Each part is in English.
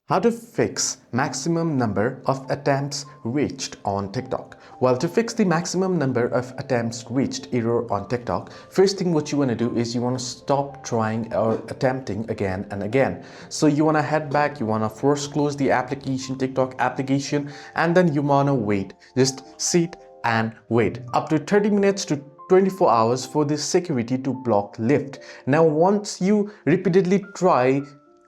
How to fix maximum number of attempts reached on TikTok? Well, to fix the maximum number of attempts reached error on TikTok, first thing what you want to do is you want to stop trying or attempting again and again. So you want to head back, you want to first close the application, TikTok application, and then you want to wait. Just sit and wait up to 30 minutes to 24 hours for the security to block lift. Now, once you repeatedly try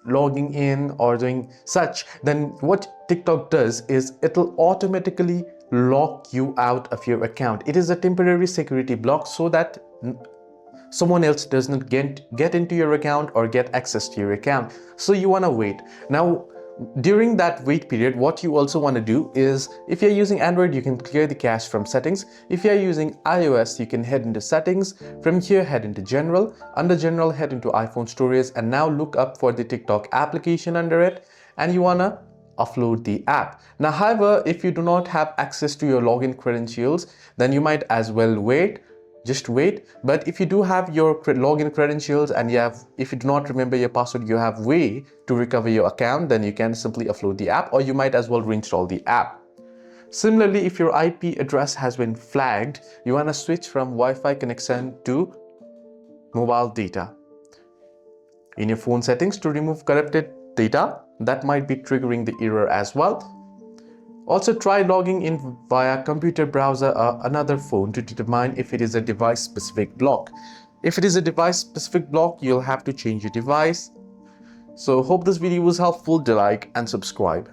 logging in or doing such, then what TikTok does is it'll automatically lock you out of your account. It is a temporary security block so that someone else does not get into your account or get access to your account. So you want to wait. Now, during that wait period, what you also want to do is, if you're using Android, you can clear the cache from settings. If you're using iOS, you can head into settings. From here, head into general. Under general, head into iPhone storage, and now look up for the TikTok application under it, and you want to upload the app. Now, however, if you do not have access to your login credentials, then you might as well wait. Just wait. But if you do have your login credentials and if you do not remember your password, you have way to recover your account, then you can simply upload the app, or you might as well reinstall the app. Similarly, if your IP address has been flagged, you want to switch from Wi-Fi connection to mobile data. In your phone settings, to remove corrupted data, that might be triggering the error as well. Also, try logging in via computer browser or another phone to determine if it is a device-specific block. If it is a device-specific block, you'll have to change your device. So, hope this video was helpful. Do like and subscribe.